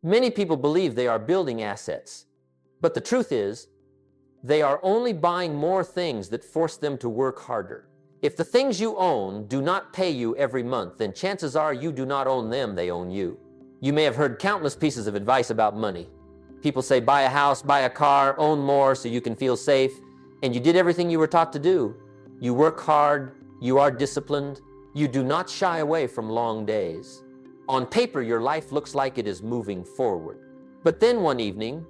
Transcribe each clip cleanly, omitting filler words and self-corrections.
Many people believe they are building assets, but the truth is, they are only buying more things that force them to work harder. If the things you own do not pay you every month, then chances are you do not own them, they own you. You may have heard countless pieces of advice about money. People say, buy a house, buy a car, own more so you can feel safe, and you did everything you were taught to do. You work hard, you are disciplined, you do not shy away from long days. On paper, your life looks like it is moving forward. But then one evening,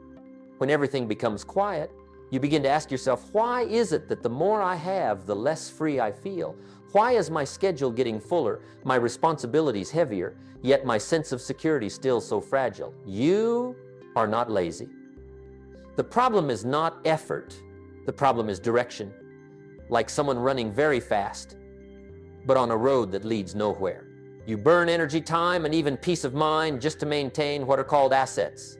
when everything becomes quiet, you begin to ask yourself, why is it that the more I have, the less free I feel? Why is my schedule getting fuller, my responsibilities heavier, yet my sense of security still so fragile? You are not lazy. The problem is not effort. The problem is direction, like someone running very fast, but on a road that leads nowhere. You burn energy, time, and even peace of mind just to maintain what are called assets.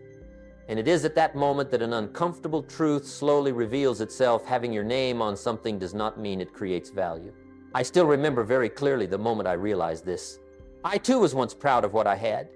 And it is at that moment that an uncomfortable truth slowly reveals itself. Having your name on something does not mean it creates value. I still remember very clearly the moment I realized this. I too was once proud of what I had.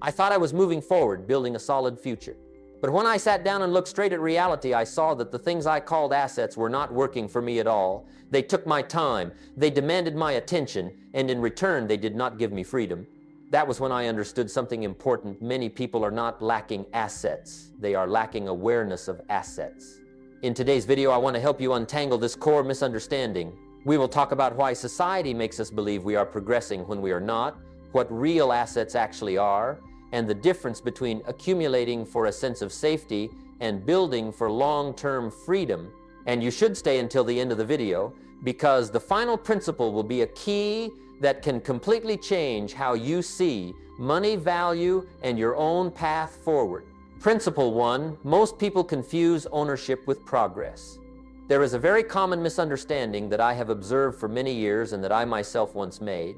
I thought I was moving forward, building a solid future. But when I sat down and looked straight at reality, I saw that the things I called assets were not working for me at all. They took my time, they demanded my attention, and in return, they did not give me freedom. That was when I understood something important. Many people are not lacking assets. They are lacking awareness of assets. In today's video, I want to help you untangle this core misunderstanding. We will talk about why society makes us believe we are progressing when we are not, what real assets actually are, and the difference between accumulating for a sense of safety and building for long-term freedom. And you should stay until the end of the video, because the final principle will be a key that can completely change how you see money, value, and your own path forward. Principle 1, most people confuse ownership with progress. There is a very common misunderstanding that I have observed for many years and that I myself once made.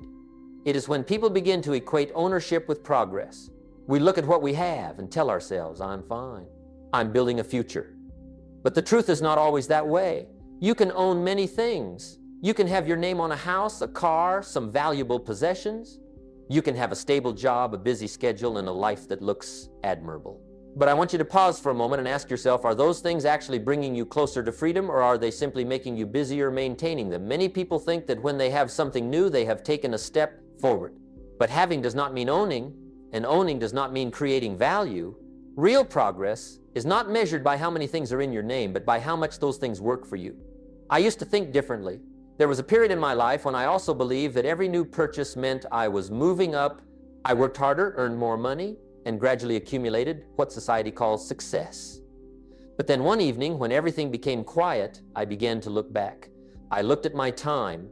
It is when people begin to equate ownership with progress. We look at what we have and tell ourselves, I'm fine. I'm building a future. But the truth is not always that way. You can own many things. You can have your name on a house, a car, some valuable possessions. You can have a stable job, a busy schedule, and a life that looks admirable. But I want you to pause for a moment and ask yourself, are those things actually bringing you closer to freedom, or are they simply making you busier maintaining them? Many people think that when they have something new, they have taken a step forward. But having does not mean owning, and owning does not mean creating value. Real progress is not measured by how many things are in your name, but by how much those things work for you. I used to think differently. There was a period in my life when I also believed that every new purchase meant I was moving up. I worked harder, earned more money, and gradually accumulated what society calls success. But then one evening, when everything became quiet, I began to look back. I looked at my time.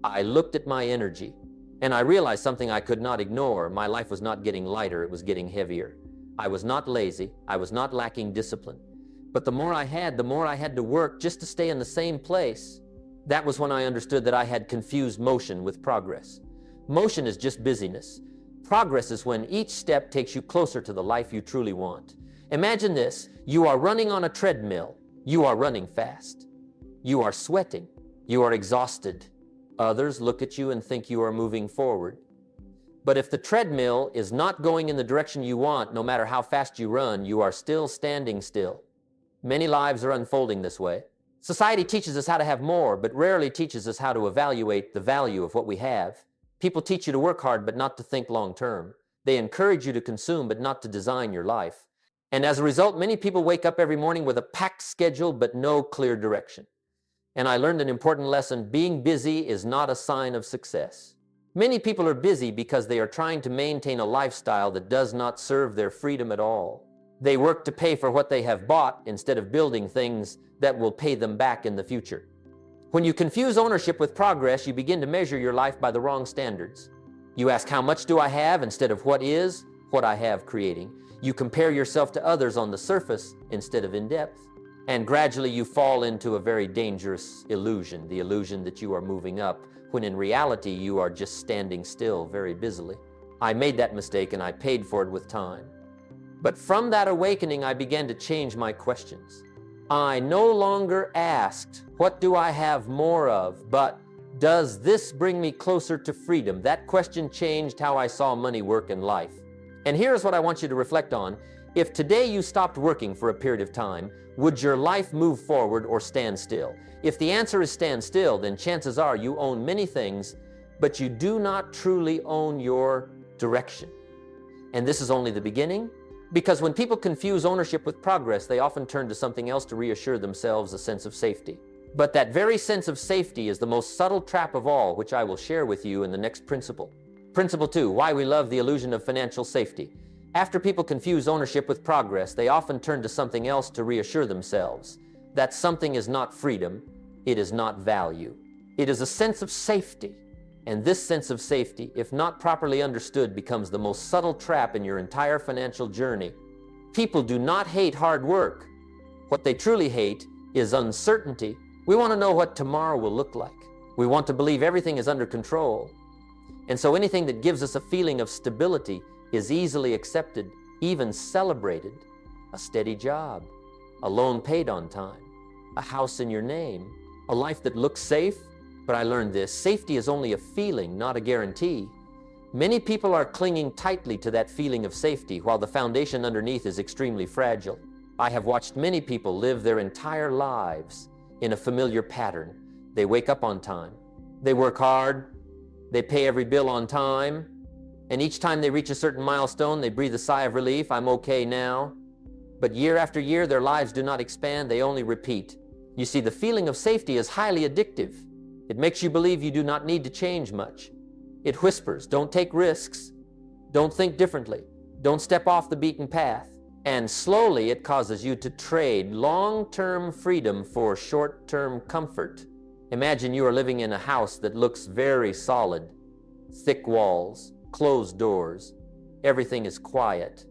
I looked at my energy. And I realized something I could not ignore. My life was not getting lighter, it was getting heavier. I was not lazy, I was not lacking discipline. But the more I had to work just to stay in the same place. That was when I understood that I had confused motion with progress. Motion is just busyness. Progress is when each step takes you closer to the life you truly want. Imagine this, you are running on a treadmill. You are running fast. You are sweating. You are exhausted. Others look at you and think you are moving forward. But if the treadmill is not going in the direction you want, no matter how fast you run, you are still standing still. Many lives are unfolding this way. Society teaches us how to have more, but rarely teaches us how to evaluate the value of what we have. People teach you to work hard, but not to think long term. They encourage you to consume, but not to design your life. And as a result, many people wake up every morning with a packed schedule, but no clear direction. And I learned an important lesson. Being busy is not a sign of success. Many people are busy because they are trying to maintain a lifestyle that does not serve their freedom at all. They work to pay for what they have bought instead of building things that will pay them back in the future. When you confuse ownership with progress, you begin to measure your life by the wrong standards. You ask, how much do I have, instead of what is what I have creating. You compare yourself to others on the surface instead of in depth. And gradually you fall into a very dangerous illusion, the illusion that you are moving up, when in reality you are just standing still very busily. I made that mistake and I paid for it with time. But from that awakening, I began to change my questions. I no longer asked, what do I have more of, but does this bring me closer to freedom? That question changed how I saw money work in life. And here's what I want you to reflect on. If today you stopped working for a period of time, would your life move forward or stand still? If the answer is stand still, then chances are you own many things, but you do not truly own your direction. And this is only the beginning, because when people confuse ownership with progress, they often turn to something else to reassure themselves a sense of safety. But that very sense of safety is the most subtle trap of all, which I will share with you in the next principle. Principle 2, why we love the illusion of financial safety. After people confuse ownership with progress, they often turn to something else to reassure themselves. That something is not freedom, it is not value. It is a sense of safety. And this sense of safety, if not properly understood, becomes the most subtle trap in your entire financial journey. People do not hate hard work. What they truly hate is uncertainty. We want to know what tomorrow will look like. We want to believe everything is under control. And so anything that gives us a feeling of stability is easily accepted, even celebrated. A steady job, a loan paid on time, a house in your name, a life that looks safe. But I learned this, safety is only a feeling, not a guarantee. Many people are clinging tightly to that feeling of safety while the foundation underneath is extremely fragile. I have watched many people live their entire lives in a familiar pattern. They wake up on time, they work hard, they pay every bill on time, and each time they reach a certain milestone, they breathe a sigh of relief, I'm okay now. But year after year, their lives do not expand, they only repeat. You see, the feeling of safety is highly addictive. It makes you believe you do not need to change much. It whispers, don't take risks, don't think differently, don't step off the beaten path. And slowly it causes you to trade long-term freedom for short-term comfort. Imagine you are living in a house that looks very solid. Thick walls, closed doors, everything is quiet.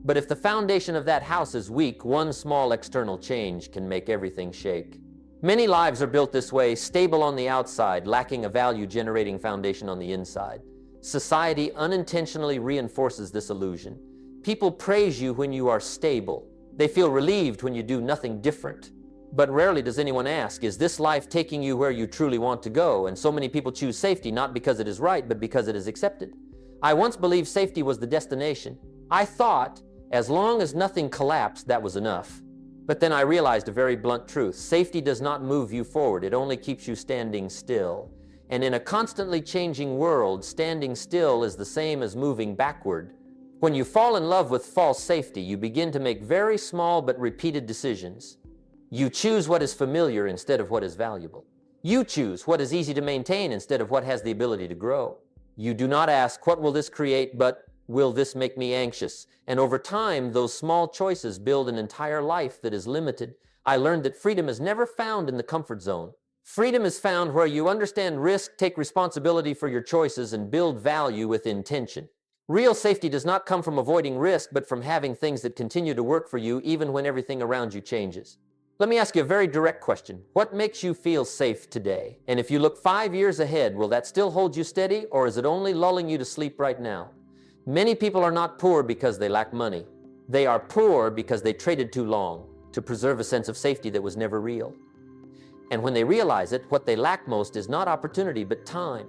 But if the foundation of that house is weak, one small external change can make everything shake. Many lives are built this way, stable on the outside, lacking a value-generating foundation on the inside. Society unintentionally reinforces this illusion. People praise you when you are stable. They feel relieved when you do nothing different. But rarely does anyone ask, is this life taking you where you truly want to go? And so many people choose safety not because it is right, but because it is accepted. I once believed safety was the destination. I thought, as long as nothing collapsed, that was enough. But then I realized a very blunt truth. Safety does not move you forward. It only keeps you standing still. And in a constantly changing world, standing still is the same as moving backward. When you fall in love with false safety, you begin to make very small but repeated decisions. You choose what is familiar instead of what is valuable. You choose what is easy to maintain instead of what has the ability to grow. You do not ask, what will this create, but will this make me anxious? And over time, those small choices build an entire life that is limited. I learned that freedom is never found in the comfort zone. Freedom is found where you understand risk, take responsibility for your choices, and build value with intention. Real safety does not come from avoiding risk, but from having things that continue to work for you even when everything around you changes. Let me ask you a very direct question. What makes you feel safe today? And if you look 5 years ahead, will that still hold you steady, or is it only lulling you to sleep right now? Many people are not poor because they lack money. They are poor because they traded too long to preserve a sense of safety that was never real. And when they realize it, what they lack most is not opportunity, but time.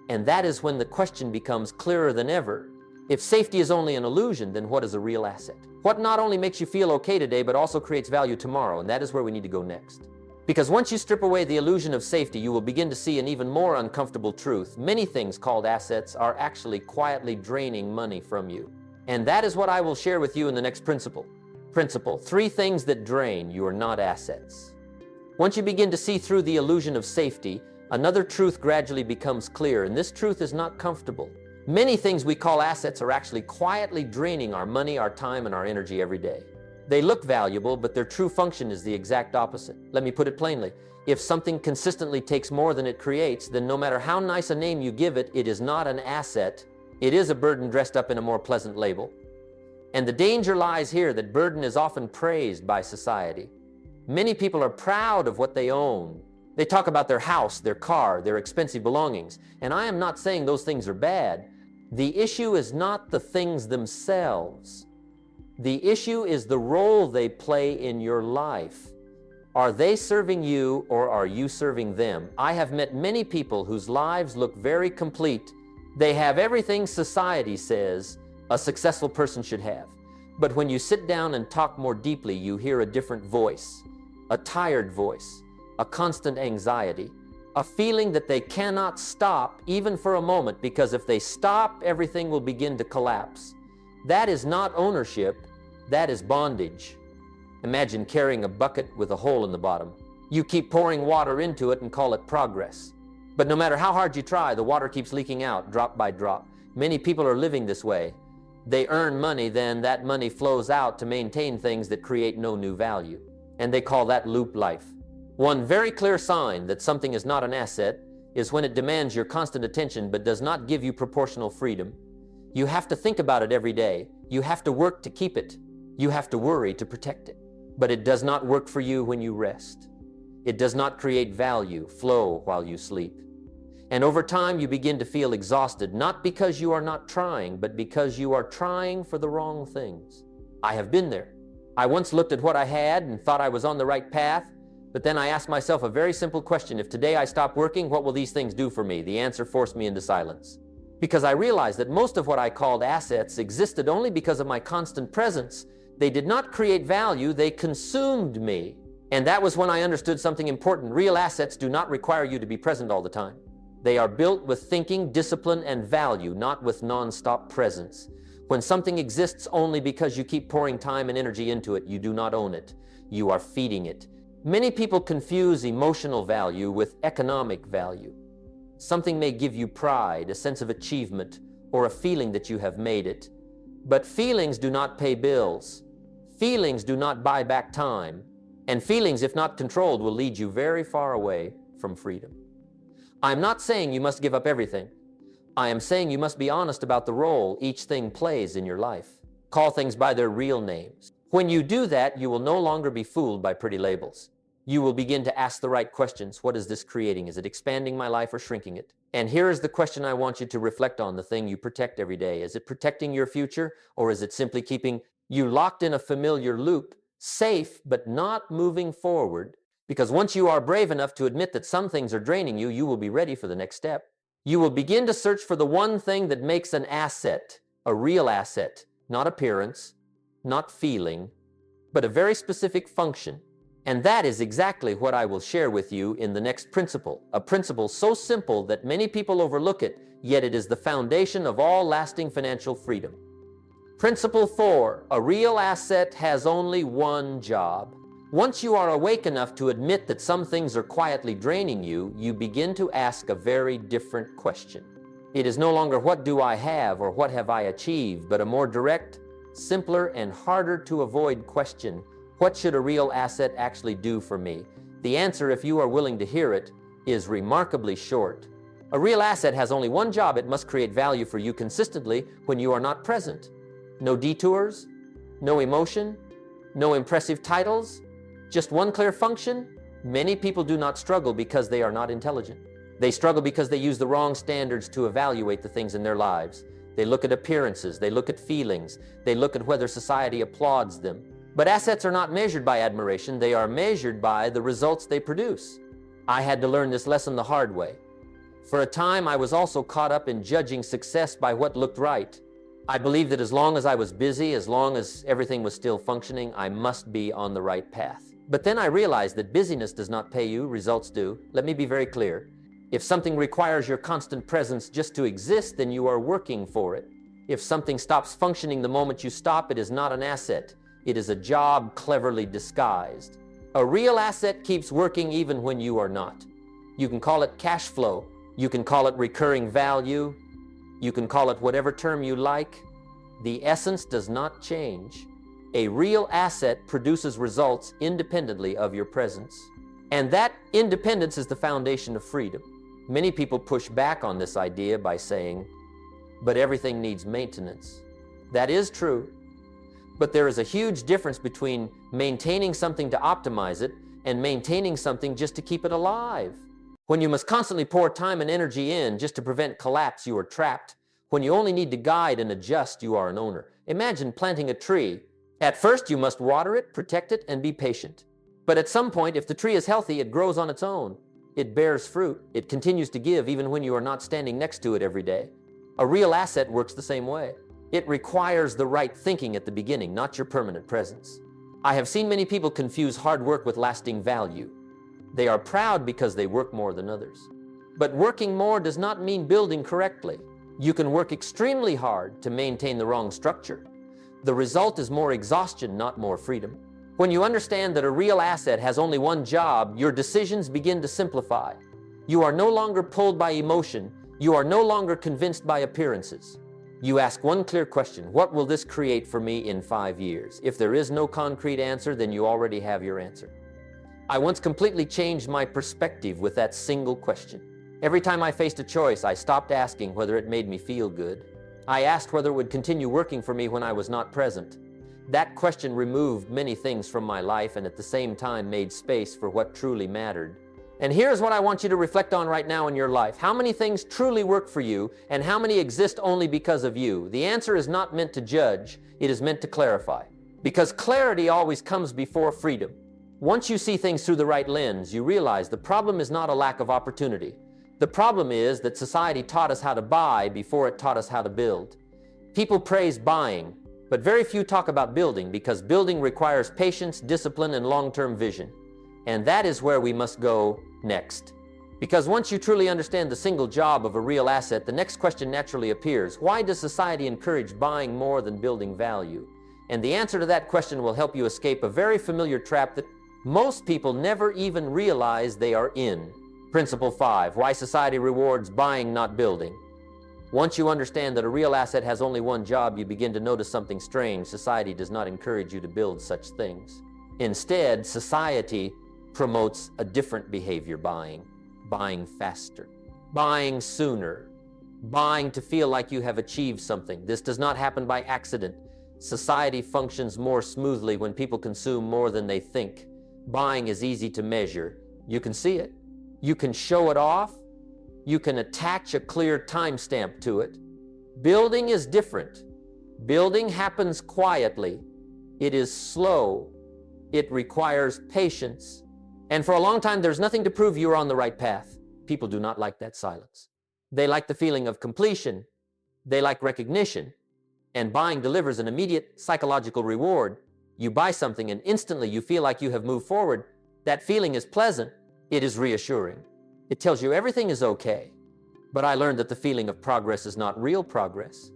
And that is when the question becomes clearer than ever. If safety is only an illusion, then what is a real asset? What not only makes you feel okay today, but also creates value tomorrow? And that is where we need to go next. Because once you strip away the illusion of safety, you will begin to see an even more uncomfortable truth. Many things called assets are actually quietly draining money from you. And that is what I will share with you in the next principle. Principle, 3 things that drain you are not assets. Once you begin to see through the illusion of safety, another truth gradually becomes clear, and this truth is not comfortable. Many things we call assets are actually quietly draining our money, our time, and our energy every day. They look valuable, but their true function is the exact opposite. Let me put it plainly. If something consistently takes more than it creates, then no matter how nice a name you give it, it is not an asset. It is a burden dressed up in a more pleasant label. And the danger lies here that burden is often praised by society. Many people are proud of what they own. They talk about their house, their car, their expensive belongings. And I am not saying those things are bad. The issue is not the things themselves. The issue is the role they play in your life. Are they serving you, or are you serving them? I have met many people whose lives look very complete. They have everything society says, a successful person should have. But when you sit down and talk more deeply, you hear a different voice, a tired voice, a constant anxiety, a feeling that they cannot stop even for a moment, because if they stop, everything will begin to collapse. That is not ownership, that is bondage. Imagine carrying a bucket with a hole in the bottom. You keep pouring water into it and call it progress. But no matter how hard you try, the water keeps leaking out drop by drop. Many people are living this way. They earn money, then that money flows out to maintain things that create no new value. And they call that loop life. One very clear sign that something is not an asset is when it demands your constant attention but does not give you proportional freedom. You have to think about it every day. You have to work to keep it. You have to worry to protect it. But it does not work for you when you rest. It does not create value, flow while you sleep. And over time, you begin to feel exhausted, not because you are not trying, but because you are trying for the wrong things. I have been there. I once looked at what I had and thought I was on the right path, but then I asked myself a very simple question. If today I stop working, what will these things do for me? The answer forced me into silence. Because I realized that most of what I called assets existed only because of my constant presence. They did not create value, they consumed me. And that was when I understood something important. Real assets do not require you to be present all the time. They are built with thinking, discipline, and value, not with non-stop presence. When something exists only because you keep pouring time and energy into it, you do not own it. You are feeding it. Many people confuse emotional value with economic value. Something may give you pride, a sense of achievement, or a feeling that you have made it. But feelings do not pay bills. Feelings do not buy back time. And feelings, if not controlled, will lead you very far away from freedom. I'm not saying you must give up everything. I am saying you must be honest about the role each thing plays in your life. Call things by their real names. When you do that, you will no longer be fooled by pretty labels. You will begin to ask the right questions. What is this creating? Is it expanding my life or shrinking it? And here is the question I want you to reflect on, the thing you protect every day. Is it protecting your future, or is it simply keeping you locked in a familiar loop, safe but not moving forward? Because once you are brave enough to admit that some things are draining you, you will be ready for the next step. You will begin to search for the one thing that makes an asset, a real asset, not appearance, not feeling, but a very specific function. And that is exactly what I will share with you in the next principle, a principle so simple that many people overlook it, yet it is the foundation of all lasting financial freedom. Principle 4, a real asset has only one job. Once you are awake enough to admit that some things are quietly draining you, you begin to ask a very different question. It is no longer what do I have or what have I achieved, but a more direct, simpler, and harder to avoid question. What should a real asset actually do for me? The answer, if you are willing to hear it, is remarkably short. A real asset has only one job. It must create value for you consistently when you are not present. No detours, no emotion, no impressive titles, just one clear function. Many people do not struggle because they are not intelligent. They struggle because they use the wrong standards to evaluate the things in their lives. They look at appearances, they look at feelings, they look at whether society applauds them. But assets are not measured by admiration, they are measured by the results they produce. I had to learn this lesson the hard way. For a time, I was also caught up in judging success by what looked right. I believed that as long as I was busy, as long as everything was still functioning, I must be on the right path. But then I realized that busyness does not pay you, results do. Let me be very clear. If something requires your constant presence just to exist, then you are working for it. If something stops functioning the moment you stop, it is not an asset. It is a job cleverly disguised. A real asset keeps working even when you are not. You can call it cash flow. You can call it recurring value. You can call it whatever term you like. The essence does not change. A real asset produces results independently of your presence. And that independence is the foundation of freedom. Many people push back on this idea by saying, but everything needs maintenance. That is true. But there is a huge difference between maintaining something to optimize it and maintaining something just to keep it alive. When you must constantly pour time and energy in just to prevent collapse, you are trapped. When you only need to guide and adjust, you are an owner. Imagine planting a tree. At first, you must water it, protect it, and be patient. But at some point, if the tree is healthy, it grows on its own. It bears fruit. It continues to give even when you are not standing next to it every day. A real asset works the same way. It requires the right thinking at the beginning, not your permanent presence. I have seen many people confuse hard work with lasting value. They are proud because they work more than others. But working more does not mean building correctly. You can work extremely hard to maintain the wrong structure. The result is more exhaustion, not more freedom. When you understand that a real asset has only one job, your decisions begin to simplify. You are no longer pulled by emotion. You are no longer convinced by appearances. You ask one clear question: what will this create for me in 5 years? If there is no concrete answer, then you already have your answer. I once completely changed my perspective with that single question. Every time I faced a choice, I stopped asking whether it made me feel good. I asked whether it would continue working for me when I was not present. That question removed many things from my life and at the same time made space for what truly mattered. And here's what I want you to reflect on right now in your life. How many things truly work for you, and how many exist only because of you? The answer is not meant to judge, it is meant to clarify. Because clarity always comes before freedom. Once you see things through the right lens, you realize the problem is not a lack of opportunity. The problem is that society taught us how to buy before it taught us how to build. People praise buying, but very few talk about building, because building requires patience, discipline, and long-term vision. And that is where we must go next. Because once you truly understand the single job of a real asset, the next question naturally appears: why does society encourage buying more than building value? And the answer to that question will help you escape a very familiar trap that most people never even realize they are in. Principle 5, why society rewards buying, not building. Once you understand that a real asset has only one job, you begin to notice something strange. Society does not encourage you to build such things. Instead, society promotes a different behavior: buying faster, buying sooner, buying to feel like you have achieved something. This does not happen by accident. Society functions more smoothly when people consume more than they think. Buying is easy to measure. You can see it. You can show it off. You can attach a clear timestamp to it. Building is different. Building happens quietly. It is slow. It requires patience. And for a long time, there's nothing to prove you are on the right path. People do not like that silence. They like the feeling of completion. They like recognition. And buying delivers an immediate psychological reward. You buy something and instantly you feel like you have moved forward. That feeling is pleasant. It is reassuring. It tells you everything is okay. But I learned that the feeling of progress is not real progress.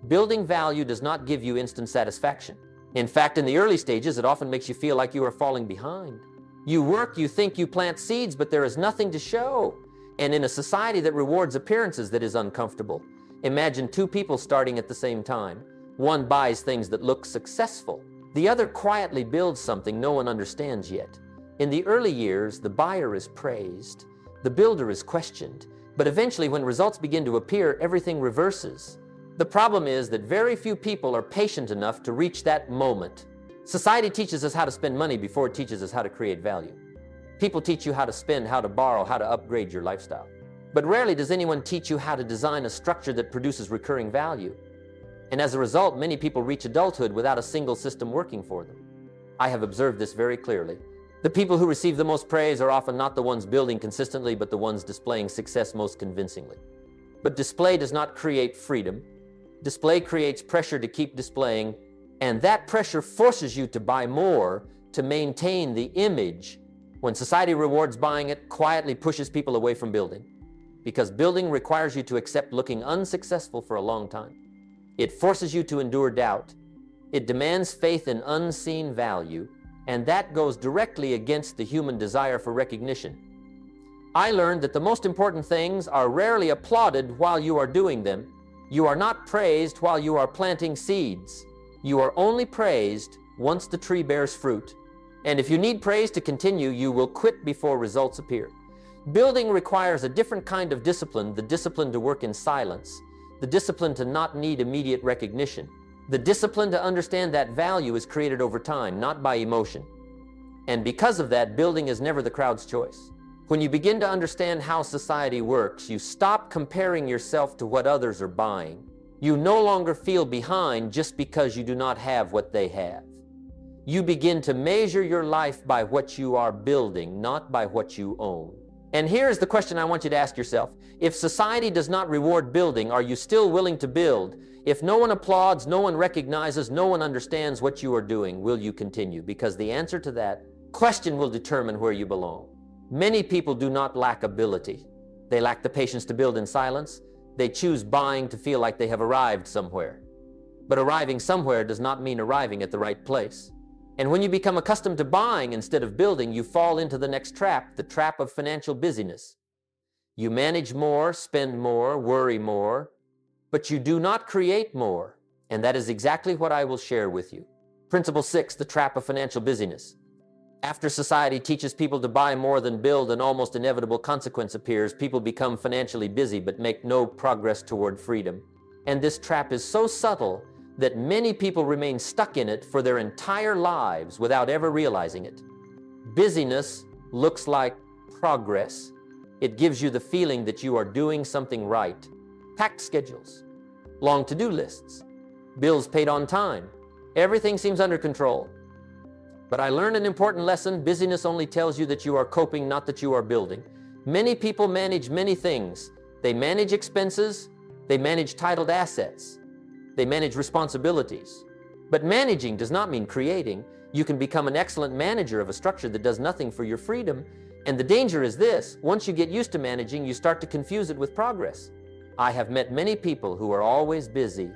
Building value does not give you instant satisfaction. In fact, in the early stages, it often makes you feel like you are falling behind. You work, you think, you plant seeds, but there is nothing to show. And in a society that rewards appearances, that is uncomfortable. Imagine two people starting at the same time. One buys things that look successful. The other quietly builds something no one understands yet. In the early years, the buyer is praised. The builder is questioned. But eventually, when results begin to appear, everything reverses. The problem is that very few people are patient enough to reach that moment. Society teaches us how to spend money before it teaches us how to create value. People teach you how to spend, how to borrow, how to upgrade your lifestyle. But rarely does anyone teach you how to design a structure that produces recurring value. And as a result, many people reach adulthood without a single system working for them. I have observed this very clearly. The people who receive the most praise are often not the ones building consistently, but the ones displaying success most convincingly. But display does not create freedom. Display creates pressure to keep displaying, and that pressure forces you to buy more to maintain the image. When society rewards buying, it quietly pushes people away from building, because building requires you to accept looking unsuccessful for a long time. It forces you to endure doubt. It demands faith in unseen value, and that goes directly against the human desire for recognition. I learned that the most important things are rarely applauded while you are doing them. You are not praised while you are planting seeds. You are only praised once the tree bears fruit. And if you need praise to continue, you will quit before results appear. Building requires a different kind of discipline, the discipline to work in silence, the discipline to not need immediate recognition, the discipline to understand that value is created over time, not by emotion. And because of that, building is never the crowd's choice. When you begin to understand how society works, you stop comparing yourself to what others are buying. You no longer feel behind just because you do not have what they have. You begin to measure your life by what you are building, not by what you own. And here's the question I want you to ask yourself. If society does not reward building, are you still willing to build? If no one applauds, no one recognizes, no one understands what you are doing, will you continue? Because the answer to that question will determine where you belong. Many people do not lack ability. They lack the patience to build in silence. They choose buying to feel like they have arrived somewhere. But arriving somewhere does not mean arriving at the right place. And when you become accustomed to buying instead of building, you fall into the next trap, the trap of financial busyness. You manage more, spend more, worry more, but you do not create more. And that is exactly what I will share with you. Principle 6, the trap of financial busyness. After society teaches people to buy more than build, an almost inevitable consequence appears. People become financially busy but make no progress toward freedom. And this trap is so subtle that many people remain stuck in it for their entire lives without ever realizing it. Busyness looks like progress. It gives you the feeling that you are doing something right. Packed schedules, long to-do lists, bills paid on time. Everything seems under control. But I learned an important lesson. Busyness only tells you that you are coping, not that you are building. Many people manage many things. They manage expenses. They manage titled assets. They manage responsibilities. But managing does not mean creating. You can become an excellent manager of a structure that does nothing for your freedom. And the danger is this: once you get used to managing, you start to confuse it with progress. I have met many people who are always busy.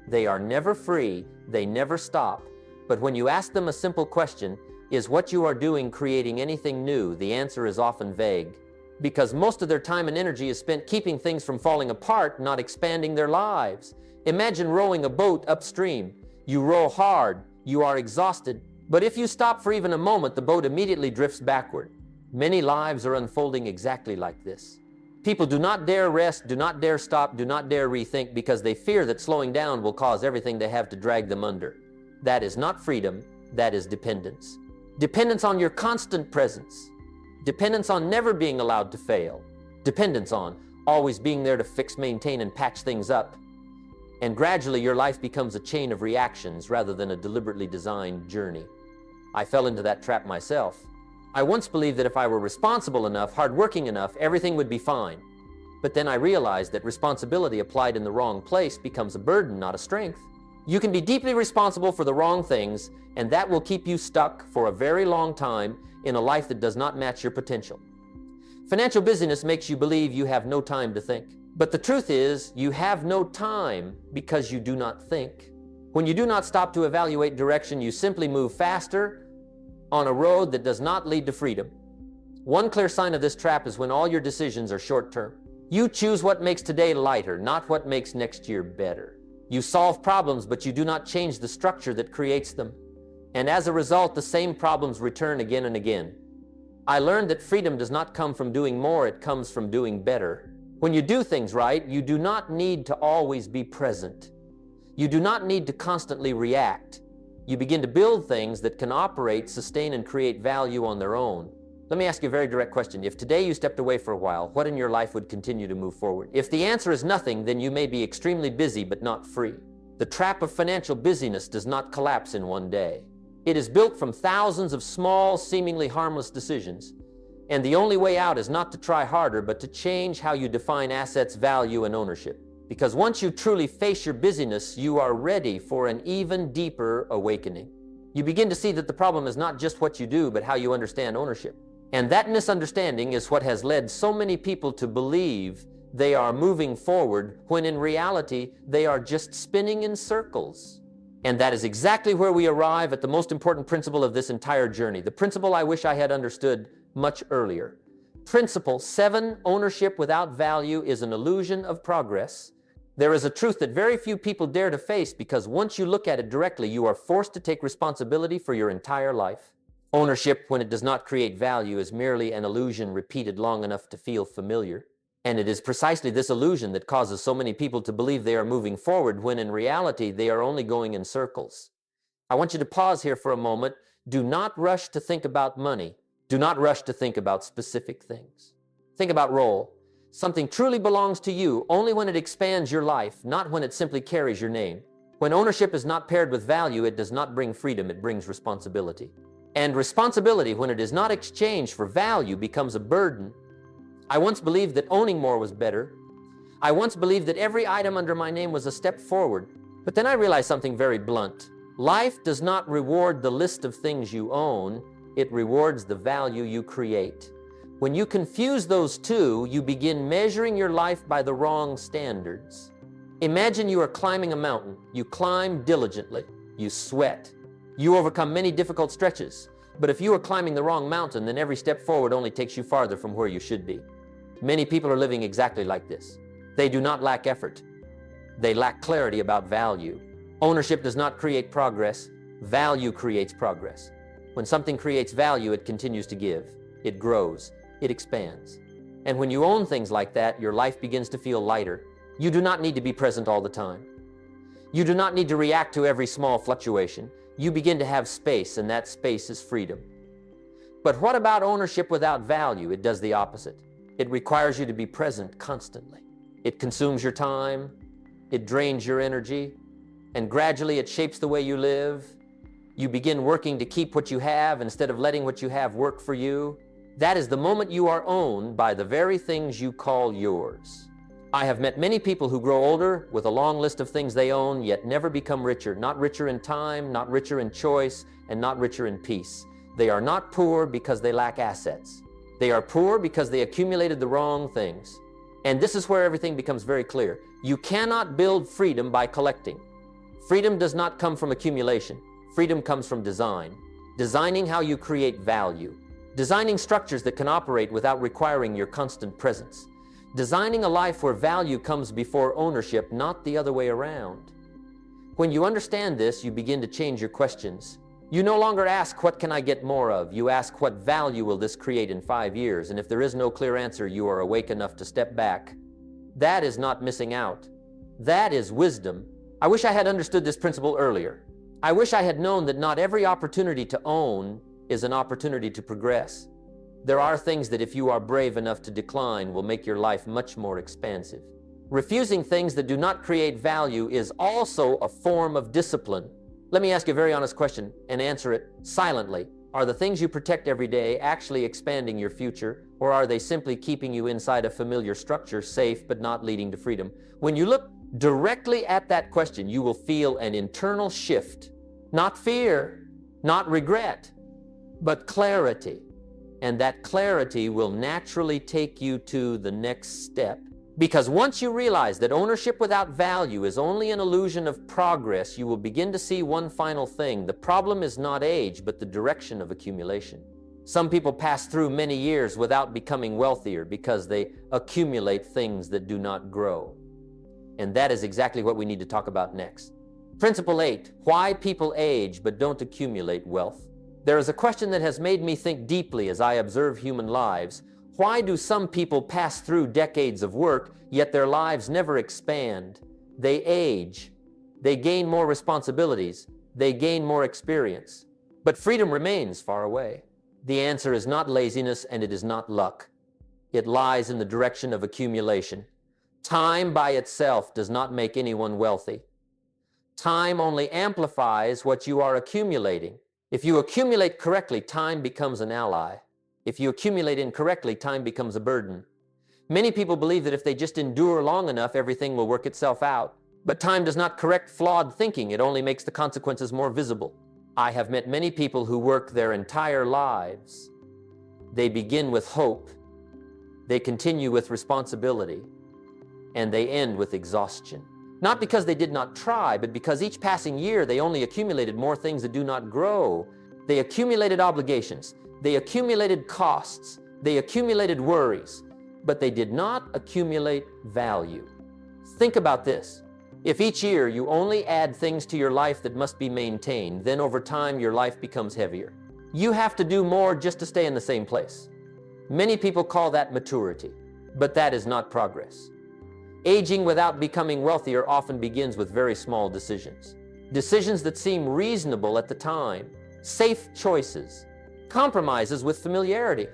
They are never free. They never stop. But when you ask them a simple question, is what you are doing creating anything new? The answer is often vague, because most of their time and energy is spent keeping things from falling apart, not expanding their lives. Imagine rowing a boat upstream. You row hard, you are exhausted, but if you stop for even a moment, the boat immediately drifts backward. Many lives are unfolding exactly like this. People do not dare rest, do not dare stop, do not dare rethink, because they fear that slowing down will cause everything they have to drag them under. That is not freedom, that is dependence. Dependence on your constant presence. Dependence on never being allowed to fail. Dependence on always being there to fix, maintain, and patch things up. And gradually your life becomes a chain of reactions rather than a deliberately designed journey. I fell into that trap myself. I once believed that if I were responsible enough, hardworking enough, everything would be fine. But then I realized that responsibility applied in the wrong place becomes a burden, not a strength. You can be deeply responsible for the wrong things, and that will keep you stuck for a very long time in a life that does not match your potential. Financial busyness makes you believe you have no time to think. But the truth is, you have no time because you do not think. When you do not stop to evaluate direction, you simply move faster on a road that does not lead to freedom. One clear sign of this trap is when all your decisions are short-term. You choose what makes today lighter, not what makes next year better. You solve problems, but you do not change the structure that creates them. And as a result, the same problems return again and again. I learned that freedom does not come from doing more, it comes from doing better. When you do things right, you do not need to always be present. You do not need to constantly react. You begin to build things that can operate, sustain, and create value on their own. Let me ask you a very direct question. If today you stepped away for a while, what in your life would continue to move forward? If the answer is nothing, then you may be extremely busy but not free. The trap of financial busyness does not collapse in one day. It is built from thousands of small, seemingly harmless decisions. And the only way out is not to try harder, but to change how you define assets, value, and ownership. Because once you truly face your busyness, you are ready for an even deeper awakening. You begin to see that the problem is not just what you do, but how you understand ownership. And that misunderstanding is what has led so many people to believe they are moving forward, when in reality, they are just spinning in circles. And that is exactly where we arrive at the most important principle of this entire journey, the principle I wish I had understood much earlier. Principle 7, ownership without value is an illusion of progress. There is a truth that very few people dare to face, because once you look at it directly, you are forced to take responsibility for your entire life. Ownership, when it does not create value, is merely an illusion repeated long enough to feel familiar. And it is precisely this illusion that causes so many people to believe they are moving forward, when in reality they are only going in circles. I want you to pause here for a moment. Do not rush to think about money. Do not rush to think about specific things. Think about role. Something truly belongs to you only when it expands your life, not when it simply carries your name. When ownership is not paired with value, it does not bring freedom, it brings responsibility. And responsibility, when it is not exchanged for value, becomes a burden. I once believed that owning more was better. I once believed that every item under my name was a step forward, but then I realized something very blunt. Life does not reward the list of things you own, it rewards the value you create. When you confuse those two, you begin measuring your life by the wrong standards. Imagine you are climbing a mountain. You climb diligently. You sweat. You overcome many difficult stretches. But if you are climbing the wrong mountain, then every step forward only takes you farther from where you should be. Many people are living exactly like this. They do not lack effort. They lack clarity about value. Ownership does not create progress. Value creates progress. When something creates value, it continues to give. It grows. It expands. And when you own things like that, your life begins to feel lighter. You do not need to be present all the time. You do not need to react to every small fluctuation. You begin to have space, and that space is freedom. But what about ownership without value? It does the opposite. It requires you to be present constantly. It consumes your time. It drains your energy. And gradually it shapes the way you live. You begin working to keep what you have instead of letting what you have work for you. That is the moment you are owned by the very things you call yours. I have met many people who grow older with a long list of things they own, yet never become richer. Not richer in time, not richer in choice, and not richer in peace. They are not poor because they lack assets. They are poor because they accumulated the wrong things. And this is where everything becomes very clear. You cannot build freedom by collecting. Freedom does not come from accumulation. Freedom comes from design. Designing how you create value. Designing structures that can operate without requiring your constant presence. Designing a life where value comes before ownership, not the other way around. When you understand this, you begin to change your questions. You no longer ask, what can I get more of? You ask, what value will this create in 5 years? And if there is no clear answer, you are awake enough to step back. That is not missing out. That is wisdom. I wish I had understood this principle earlier. I wish I had known that not every opportunity to own is an opportunity to progress. There are things that if you are brave enough to decline will make your life much more expansive. Refusing things that do not create value is also a form of discipline. Let me ask you a very honest question and answer it silently. Are the things you protect every day actually expanding your future, or are they simply keeping you inside a familiar structure, safe but not leading to freedom? When you look directly at that question, you will feel an internal shift. Not fear, not regret, but clarity. And that clarity will naturally take you to the next step. Because once you realize that ownership without value is only an illusion of progress, you will begin to see one final thing. The problem is not age, but the direction of accumulation. Some people pass through many years without becoming wealthier because they accumulate things that do not grow. And that is exactly what we need to talk about next. Principle 8, why people age but don't accumulate wealth. There is a question that has made me think deeply as I observe human lives. Why do some people pass through decades of work, yet their lives never expand? They age. They gain more responsibilities. They gain more experience. But freedom remains far away. The answer is not laziness and it is not luck. It lies in the direction of accumulation. Time by itself does not make anyone wealthy. Time only amplifies what you are accumulating. If you accumulate correctly, time becomes an ally. If you accumulate incorrectly, time becomes a burden. Many people believe that if they just endure long enough, everything will work itself out. But time does not correct flawed thinking. It only makes the consequences more visible. I have met many people who work their entire lives. They begin with hope. They continue with responsibility. And they end with exhaustion. Not because they did not try, but because each passing year they only accumulated more things that do not grow. They accumulated obligations. They accumulated costs. They accumulated worries. But they did not accumulate value. Think about this. If each year you only add things to your life that must be maintained, then over time your life becomes heavier. You have to do more just to stay in the same place. Many people call that maturity, but that is not progress. Aging without becoming wealthier often begins with very small decisions. Decisions that seem reasonable at the time, safe choices, compromises with familiarity.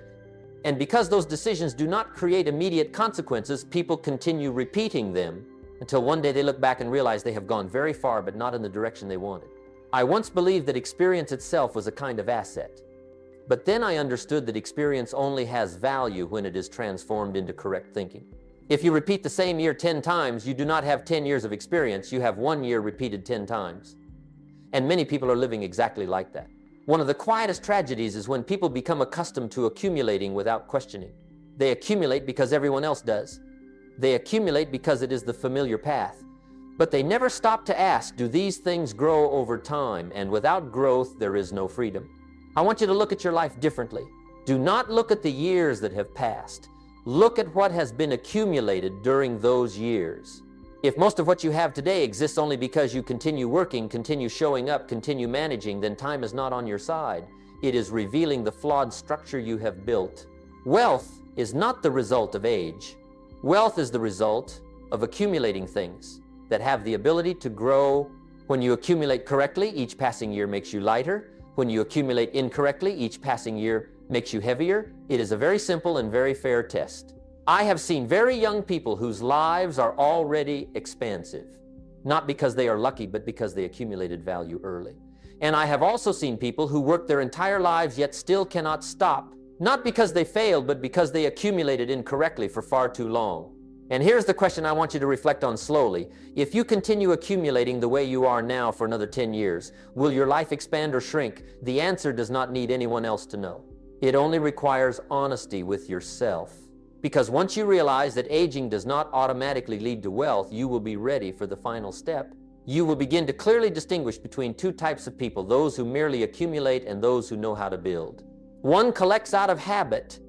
And because those decisions do not create immediate consequences, people continue repeating them until one day they look back and realize they have gone very far, but not in the direction they wanted. I once believed that experience itself was a kind of asset. But then I understood that experience only has value when it is transformed into correct thinking. If you repeat the same year 10 times, you do not have 10 years of experience, you have 1 year repeated 10 times. And many people are living exactly like that. One of the quietest tragedies is when people become accustomed to accumulating without questioning. They accumulate because everyone else does. They accumulate because it is the familiar path. But they never stop to ask, do these things grow over time? And without growth, there is no freedom. I want you to look at your life differently. Do not look at the years that have passed. Look at what has been accumulated during those years. If most of what you have today exists only because you continue working, continue showing up, continue managing, then time is not on your side. It is revealing the flawed structure you have built. Wealth is not the result of age. Wealth is the result of accumulating things that have the ability to grow. When you accumulate correctly, each passing year makes you lighter. When you accumulate incorrectly, each passing year makes you heavier. It is a very simple and very fair test. I have seen very young people whose lives are already expansive, not because they are lucky, but because they accumulated value early. And I have also seen people who work their entire lives yet still cannot stop, not because they failed, but because they accumulated incorrectly for far too long. And here's the question I want you to reflect on slowly. If you continue accumulating the way you are now for another 10 years, will your life expand or shrink? The answer does not need anyone else to know. It only requires honesty with yourself. Because once you realize that aging does not automatically lead to wealth, you will be ready for the final step. You will begin to clearly distinguish between two types of people, those who merely accumulate and those who know how to build. One collects out of habit,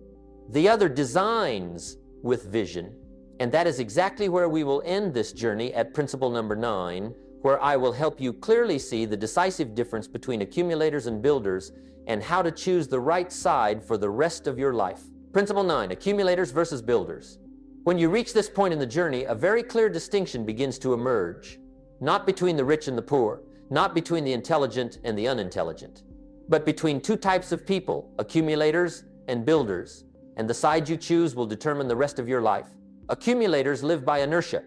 the other designs with vision. And that is exactly where we will end this journey at principle number 9, where I will help you clearly see the decisive difference between accumulators and builders and how to choose the right side for the rest of your life. Principle 9, accumulators versus builders. When you reach this point in the journey, a very clear distinction begins to emerge. Not between the rich and the poor, not between the intelligent and the unintelligent, but between two types of people, accumulators and builders. And the side you choose will determine the rest of your life. Accumulators live by inertia.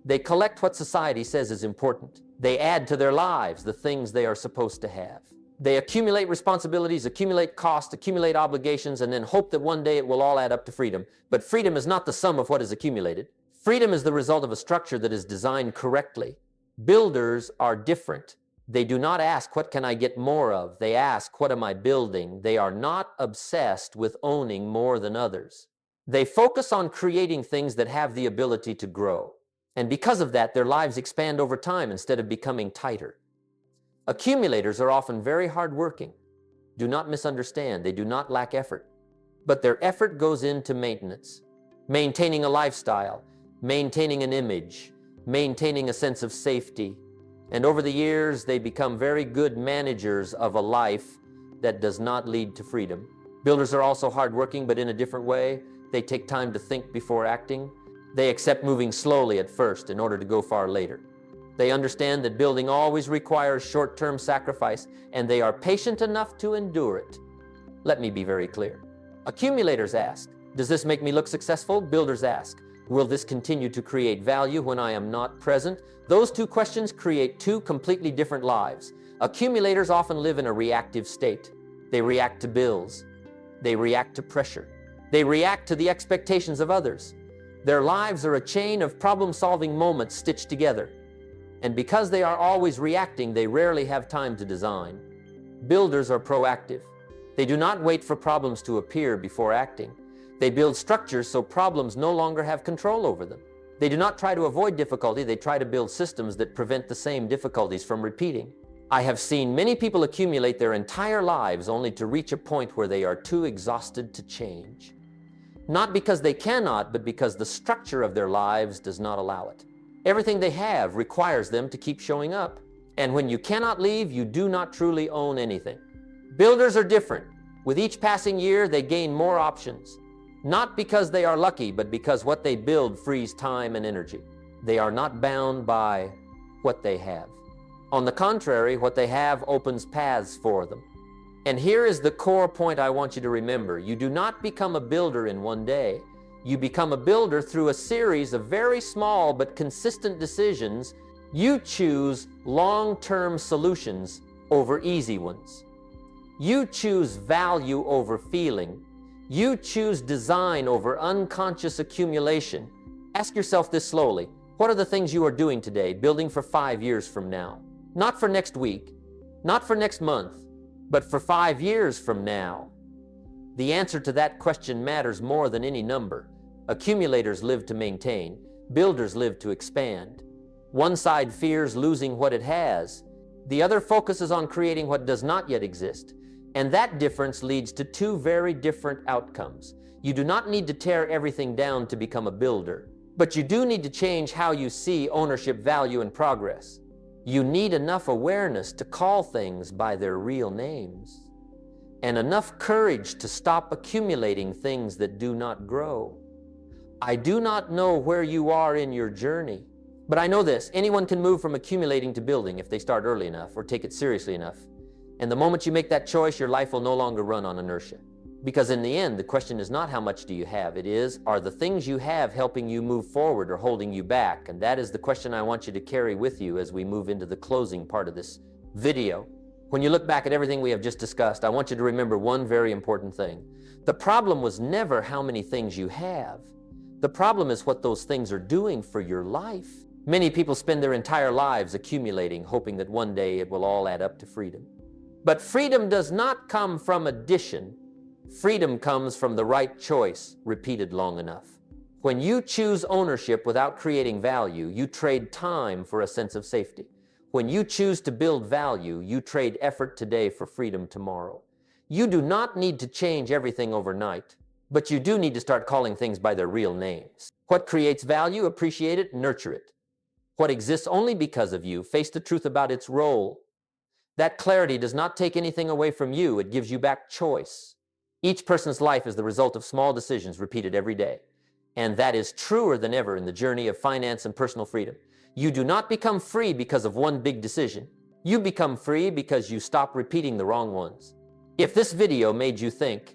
They collect what society says is important. They add to their lives the things they are supposed to have. They accumulate responsibilities, accumulate costs, accumulate obligations, and then hope that one day it will all add up to freedom. But freedom is not the sum of what is accumulated. Freedom is the result of a structure that is designed correctly. Builders are different. They do not ask, what can I get more of? They ask, what am I building? They are not obsessed with owning more than others. They focus on creating things that have the ability to grow. And because of that, their lives expand over time instead of becoming tighter. Accumulators are often very hardworking. Do not misunderstand, they do not lack effort. But their effort goes into maintenance, maintaining a lifestyle, maintaining an image, maintaining a sense of safety. And over the years, they become very good managers of a life that does not lead to freedom. Builders are also hardworking, but in a different way. They take time to think before acting. They accept moving slowly at first in order to go far later. They understand that building always requires short-term sacrifice, and they are patient enough to endure it. Let me be very clear. Accumulators ask, does this make me look successful? Builders ask, will this continue to create value when I am not present? Those two questions create two completely different lives. Accumulators often live in a reactive state. They react to bills. They react to pressure. They react to the expectations of others. Their lives are a chain of problem-solving moments stitched together. And because they are always reacting, they rarely have time to design. Builders are proactive. They do not wait for problems to appear before acting. They build structures so problems no longer have control over them. They do not try to avoid difficulty, they try to build systems that prevent the same difficulties from repeating. I have seen many people accumulate their entire lives only to reach a point where they are too exhausted to change. Not because they cannot, but because the structure of their lives does not allow it. Everything they have requires them to keep showing up. And when you cannot leave, you do not truly own anything. Builders are different. With each passing year, they gain more options. Not because they are lucky, but because what they build frees time and energy. They are not bound by what they have. On the contrary, what they have opens paths for them. And here is the core point I want you to remember. You do not become a builder in one day. You become a builder through a series of very small but consistent decisions. You choose long-term solutions over easy ones. You choose value over feeling. You choose design over unconscious accumulation. Ask yourself this slowly. What are the things you are doing today, building for 5 years from now? Not for next week, not for next month, but for 5 years from now. The answer to that question matters more than any number. Accumulators live to maintain, builders live to expand. One side fears losing what it has, the other focuses on creating what does not yet exist. And that difference leads to two very different outcomes. You do not need to tear everything down to become a builder, but you do need to change how you see ownership, value, and progress. You need enough awareness to call things by their real names, and enough courage to stop accumulating things that do not grow. I do not know where you are in your journey, but I know this: anyone can move from accumulating to building if they start early enough or take it seriously enough. And the moment you make that choice, your life will no longer run on inertia. Because in the end, the question is not how much do you have, it is, are the things you have helping you move forward or holding you back? And that is the question I want you to carry with you as we move into the closing part of this video. When you look back at everything we have just discussed, I want you to remember one very important thing. The problem was never how many things you have. The problem is what those things are doing for your life. Many people spend their entire lives accumulating, hoping that one day it will all add up to freedom. But freedom does not come from addition. Freedom comes from the right choice, repeated long enough. When you choose ownership without creating value, you trade time for a sense of safety. When you choose to build value, you trade effort today for freedom tomorrow. You do not need to change everything overnight, but you do need to start calling things by their real names. What creates value, appreciate it, nurture it. What exists only because of you, face the truth about its role. That clarity does not take anything away from you, it gives you back choice. Each person's life is the result of small decisions repeated every day. And that is truer than ever in the journey of finance and personal freedom. You do not become free because of one big decision. You become free because you stop repeating the wrong ones. If this video made you think,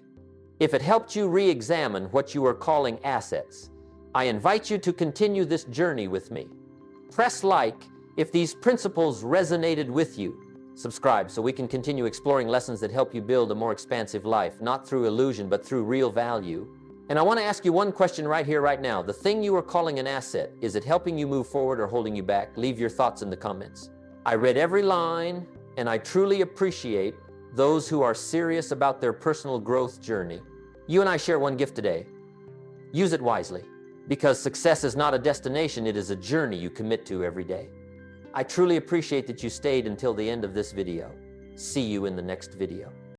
if it helped you re-examine what you are calling assets, I invite you to continue this journey with me. Press like if these principles resonated with you. Subscribe so we can continue exploring lessons that help you build a more expansive life, not through illusion, but through real value. And I want to ask you one question right here, right now. The thing you are calling an asset, is it helping you move forward or holding you back? Leave your thoughts in the comments. I read every line, and I truly appreciate those who are serious about their personal growth journey. You and I share one gift today. Use it wisely, because success is not a destination, it is a journey you commit to every day. I truly appreciate that you stayed until the end of this video. See you in the next video.